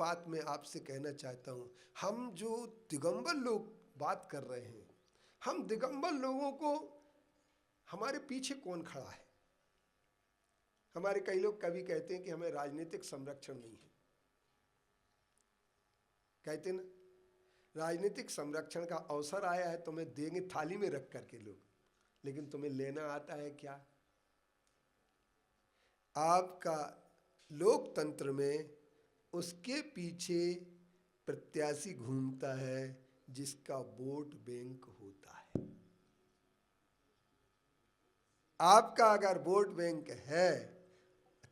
बात मैं आपसे कहना चाहता हूँ, हम जो दिगंबर लोग बात कर रहे हैं, हम दिगंबर लोगों को, हमारे पीछे कौन खड़ा है? हमारे कई लोग कभी कहते हैं कि हमें राजनीतिक संरक्षण नहीं है, कहते ना राजनीतिक संरक्षण का अवसर आया है, तुम्हें देंगे थाली में रख करके लोग, लेकिन तुम्हें लेना आता है क्या? आपका लोकतंत्र में उसके पीछे प्रत्याशी घूमता है जिसका वोट बैंक होता है। आपका अगर वोट बैंक है,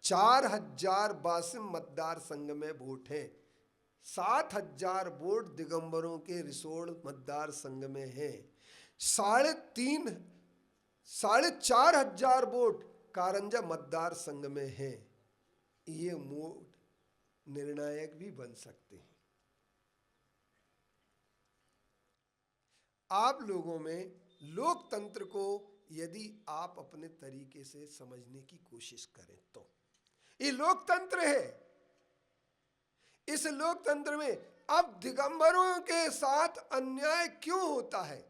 4000 वासिम मतदार संघ में वोट है, 7000 वोट दिगंबरों के रिसोड़ मतदार संघ में है, 4,500 वोट कारंजा मतदार संघ में है। ये वोट निर्णायक भी बन सकते हैं। आप लोगों में लोकतंत्र को यदि आप अपने तरीके से समझने की कोशिश करें तो ये लोकतंत्र है। इस लोकतंत्र में अब दिगंबरों के साथ अन्याय क्यों होता है?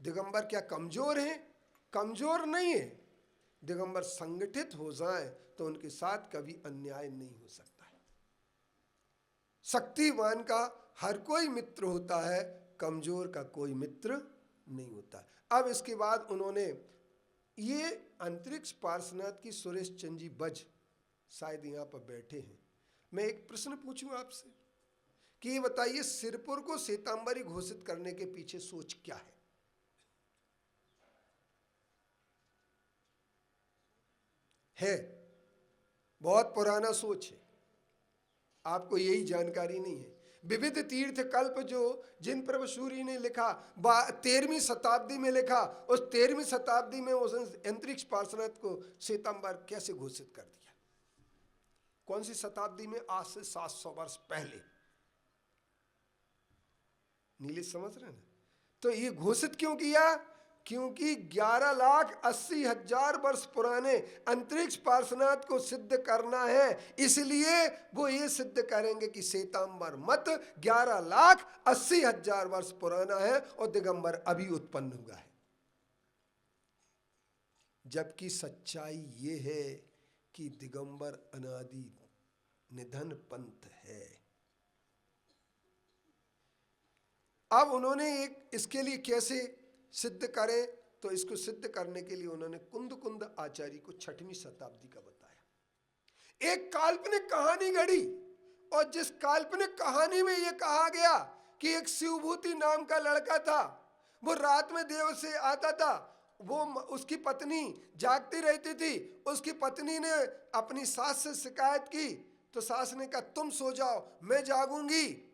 दिगंबर क्या कमजोर हैं? कमजोर नहीं है। दिगंबर संगठित हो जाएं तो उनके साथ कभी अन्याय नहीं हो सकता है। शक्तिवान का हर कोई मित्र होता है, कमजोर का कोई मित्र नहीं होता। अब इसके बाद उन्होंने ये अंतरिक्ष पार्श्वनाथ की सुरेश चंद जी बज शायद यहाँ पर बैठे हैं। मैं एक प्रश्न पूछूं आपसे कि ये बताइए, सिरपुर को श्वेतांबरी घोषित करने के पीछे सोच क्या है? बहुत पुराना सोच है, आपको यही जानकारी नहीं है। विविध तीर्थ कल्प जो जिन प्रभु सूरी ने लिखा 13वीं शताब्दी में लिखा, उस 13वीं शताब्दी में उस अंतरिक्ष पार्श्वनाथ को श्वेतांबर कैसे घोषित कर दिया? कौन सी शताब्दी में? आज से 700 वर्ष पहले। नीले समझ रहे ना? तो ये घोषित क्यों किया? क्योंकि 11,80,000 वर्ष पुराने अंतरिक्ष पार्श्वनाथ को सिद्ध करना है। इसलिए वो ये सिद्ध करेंगे कि श्वेतांबर मत 11,80,000 वर्ष पुराना है और दिगंबर अभी उत्पन्न हुआ है। जबकि सच्चाई ये है कि दिगंबर अनादि निधन पंथ है। अब उन्होंने इसके लिए कैसे सिद्ध करें, तो इसको सिद्ध करने के लिए उन्होंने कुंद आचार्य को 6वीं शताब्दी का बताया। एक काल्पनिक कहानी गढ़ी और जिस काल्पनिक कहानी में यह कहा गया कि एक शिवभूति नाम का लड़का था, वो रात में देव से आता था, वो उसकी पत्नी जागती रहती थी। उसकी पत्नी ने अपनी सास से शिकायत की तो सास ने कहा तुम सो जाओ मैं जागूंगी,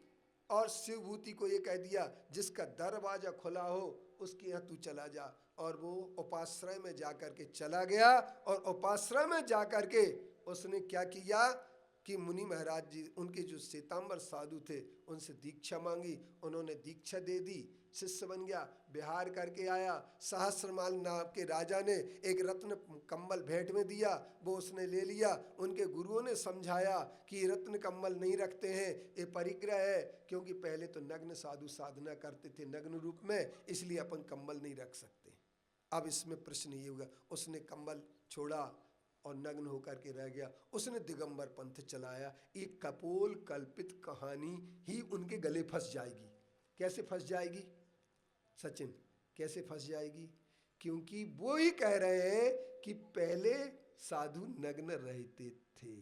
और शिवभूति को ये कह दिया जिसका दरवाजा खुला हो उसके यहाँ तू चला जा। और वो उपाश्रय में जाकर के चला गया और उपाश्रय में जाकर के उसने क्या किया कि मुनि महाराज जी, उनके जो श्वेतांबर साधु थे, उनसे दीक्षा मांगी। उन्होंने दीक्षा दे दी, शिष्य बन गया, विहार करके आया। सहस्रमाल नाम के राजा ने एक रत्न कम्बल भेंट में दिया, वो उसने ले लिया। उनके गुरुओं ने समझाया कि रत्न कम्बल नहीं रखते हैं, ये परिग्रह है, क्योंकि पहले तो नग्न साधु साधना करते थे नग्न रूप में, इसलिए अपन कम्बल नहीं रख सकते। अब इसमें प्रश्न ये होगा, उसने कम्बल छोड़ा और नग्न होकर के रह गया, उसने दिगंबर पंथ चलाया। एक कपोल कल्पित कहानी ही उनके गले फंस जाएगी। कैसे फंस जाएगी सचिन? कैसे फंस जाएगी? क्योंकि वो ही कह रहे हैं कि पहले साधु नग्न रहते थे,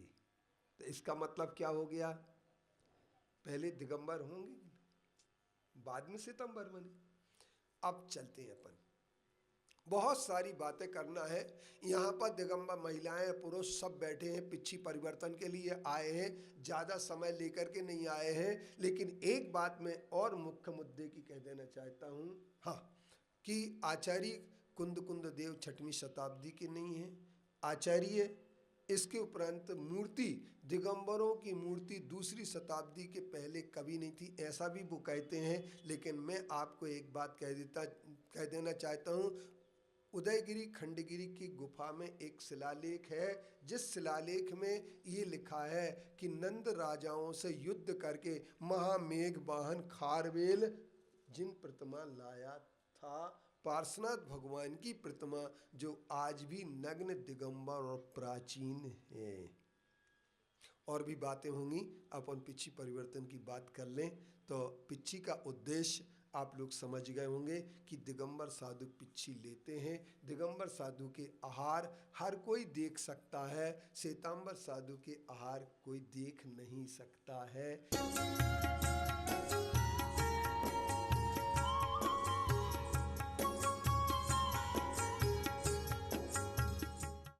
तो इसका मतलब क्या हो गया? पहले दिगंबर होंगे, बाद में श्वेतांबर बने। अब चलते हैं अपन, बहुत सारी बातें करना है। यहाँ पर दिगंबर महिलाएं पुरुष सब बैठे हैं, पिछी परिवर्तन के लिए आए हैं, ज़्यादा समय लेकर के नहीं आए हैं। लेकिन एक बात मैं और मुख्य मुद्दे की कह देना चाहता हूँ, हाँ, कि आचार्य कुंद देव 6वीं शताब्दी के नहीं हैं। आचार्य इसके उपरांत मूर्ति, दिगंबरों की मूर्ति 2री शताब्दी के पहले कभी नहीं थी, ऐसा भी वो कहते हैं। लेकिन मैं आपको एक बात कह देना चाहता हूँ, उदयगिरी खंडगिरी की गुफा में एक शिलालेख है, जिस शिलालेख में ये लिखा है कि नंद राजाओं से युद्ध करके महामेघ वाहन खारवेल जिन प्रतिमा लाया था, पार्श्वनाथ भगवान की प्रतिमा, जो आज भी नग्न दिगंबर और प्राचीन है। और भी बातें होंगी, अपन पिच्छी परिवर्तन की बात कर लें तो पिच्छी का उद्देश्य आप लोग समझ गए होंगे कि दिगंबर साधु पिच्छी लेते हैं। दिगंबर साधु के आहार हर कोई देख सकता है, श्वेतांबर साधु के आहार कोई देख नहीं सकता है।